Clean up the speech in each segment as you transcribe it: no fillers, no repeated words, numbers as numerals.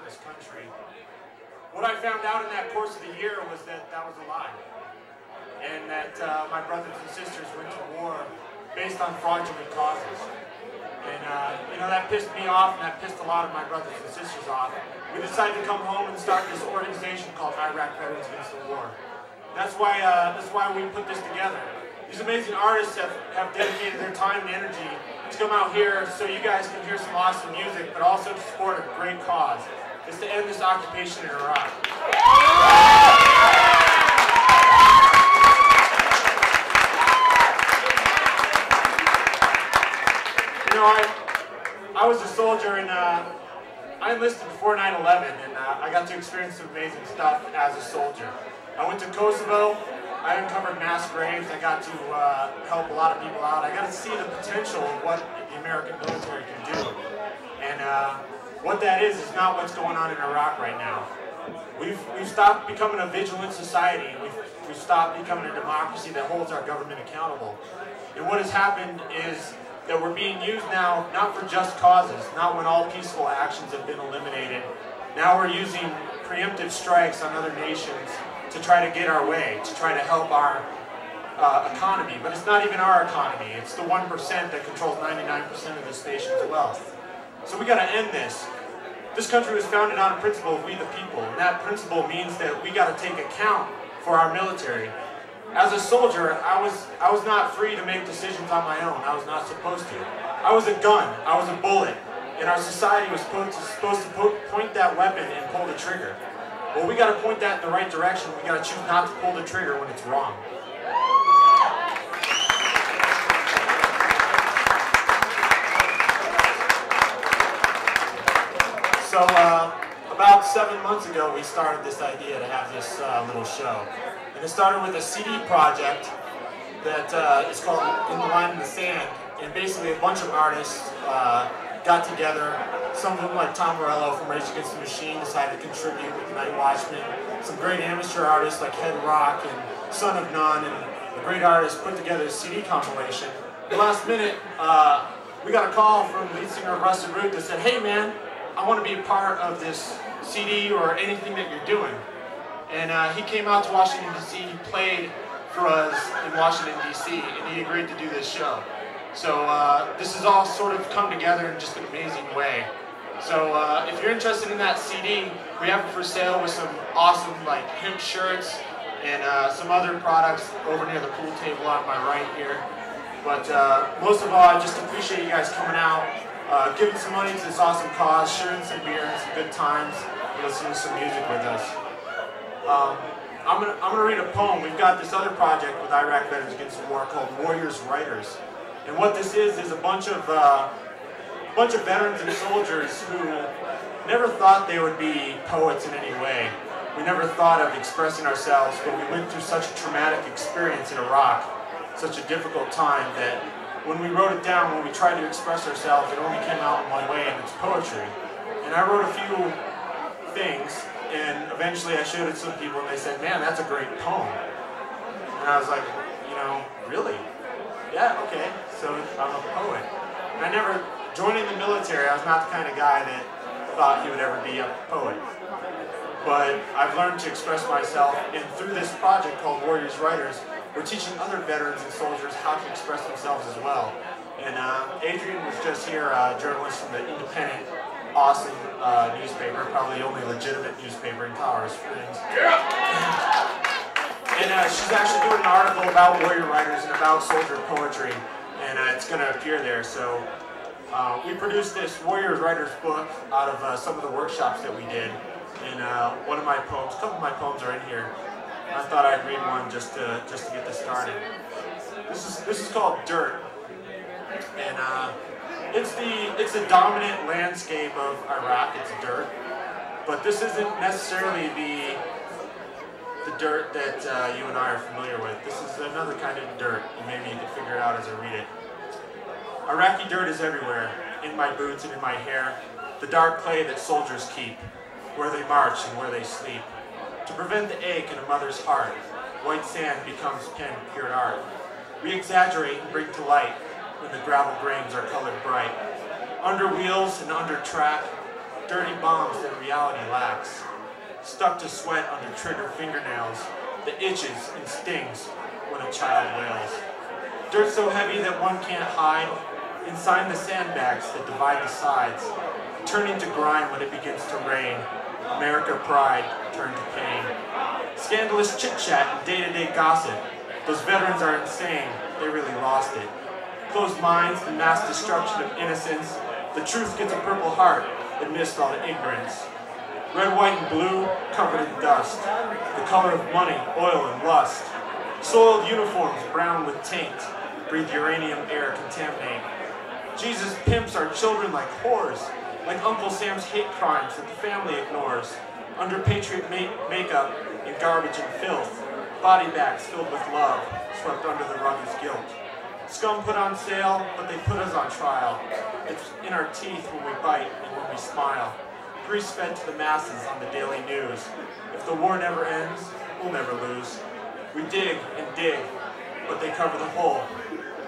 this country. What I found out in that course of the year was that that was a lie, and that my brothers and sisters went to war based on fraudulent causes. And you know, that pissed me off, and that pissed a lot of my brothers and sisters off. We decided to come home and start this organization called Iraq Veterans Against the War. That's why we put this together. These amazing artists have dedicated their time and energy to come out here so you guys can hear some awesome music, but also to support a great cause. It's to end this occupation in Iraq. You know, I was a soldier, and I enlisted before 9/11, and I got to experience some amazing stuff as a soldier. I went to Kosovo. I uncovered mass graves. I got to help a lot of people out. I got to see the potential of what the American military can do. And what that is not what's going on in Iraq right now. We've stopped becoming a vigilant society. We've stopped becoming a democracy that holds our government accountable. And what has happened is that we're being used now not for just causes, not when all peaceful actions have been eliminated. Now we're using preemptive strikes on other nations to try to get our way, to try to help our economy. But it's not even our economy. It's the 1% that controls 99% of this nation's wealth. So we got to end this. This country was founded on a principle of we the people, and that principle means that we got to take account for our military. As a soldier, I was not free to make decisions on my own. I was not supposed to. I was a gun. I was a bullet. And our society was supposed to point that weapon and pull the trigger. Well, we got to point that in the right direction. We got to choose not to pull the trigger when it's wrong. So about 7 months ago, we started this idea to have this little show. And it started with a CD project that is called In the Line in the Sand. And basically a bunch of artists got together. Some of them, like Tom Morello from Rage Against the Machine, decided to contribute with Night Watchman. Some great amateur artists like Head Rock and Son of None, and a great artist put together a CD compilation. At the last minute, we got a call from the lead singer of Rusted Root that said, "Hey man, I want to be a part of this CD or anything that you're doing." And he came out to Washington, D.C., he played for us in Washington, D.C., and he agreed to do this show. So this has all sort of come together in just an amazing way. So if you're interested in that CD, we have it for sale with some awesome like hemp shirts and some other products over near the pool table on my right here. But most of all, I just appreciate you guys coming out, giving some money to this awesome cause, sharing some beer and some good times, and listening to some music with us. I'm gonna read a poem. We've got this other project with Iraq Veterans Against the War called Warriors Writers. And what this is a bunch of veterans and soldiers who never thought they would be poets in any way. We never thought of expressing ourselves, but we went through such a traumatic experience in Iraq, such a difficult time, that when we wrote it down, when we tried to express ourselves, it only came out in one way, and it's poetry. And I wrote a few things, and eventually I showed it to some people, and they said, "Man, that's a great poem." And I was like, you know, really? Yeah, okay, so I'm a poet. And I never, joining the military, I was not the kind of guy that thought he would ever be a poet. But I've learned to express myself, and through this project called Warriors Writers, we're teaching other veterans and soldiers how to express themselves as well. And Adrian was just here, a journalist from the Independent, awesome newspaper, probably the only legitimate newspaper in Colorado Springs. Yeah. And she's actually doing an article about warrior writers and about soldier poetry, and it's going to appear there. So we produced this Warriors Writers book out of some of the workshops that we did, and one of my poems, a couple of my poems are in here. I thought I'd read one just to get this started. This is called Dirt, and it's the dominant landscape of Iraq. It's dirt, but this isn't necessarily the dirt that you and I are familiar with. This is another kind of dirt, and maybe you can figure it out as I read it. Iraqi dirt is everywhere, in my boots and in my hair, the dark clay that soldiers keep, where they march and where they sleep. To prevent the ache in a mother's heart, white sand becomes pen-cured art. We exaggerate and bring to light when the gravel grains are colored bright. Under wheels and under track, dirty bombs that reality lacks, stuck to sweat under trigger fingernails that itches and stings when a child wails. Dirt so heavy that one can't hide inside the sandbags that divide the sides, turning to grime when it begins to rain. America pride turned to pain. Scandalous chit-chat and day-to-day gossip. Those veterans are insane, they really lost it. Closed minds, the mass destruction of innocence. The truth gets a purple heart amidst all the ignorance. Red, white, and blue, covered in dust. The color of money, oil, and lust. Soiled uniforms, brown with taint. Breathe uranium air, contaminate. Jesus pimps our children like whores, like Uncle Sam's hate crimes that the family ignores. Under patriot makeup and garbage and filth. Body bags filled with love, swept under the rug as guilt. Scum put on sale, but they put us on trial. It's in our teeth when we bite and when we smile. Grease fed to the masses on the daily news. If the war never ends, we'll never lose. We dig and dig, but they cover the hole.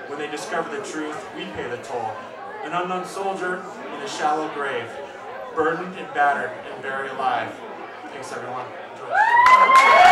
When they discover the truth, we pay the toll. An unknown soldier in a shallow grave, burdened and battered and buried alive. Thanks, everyone. Enjoy the show.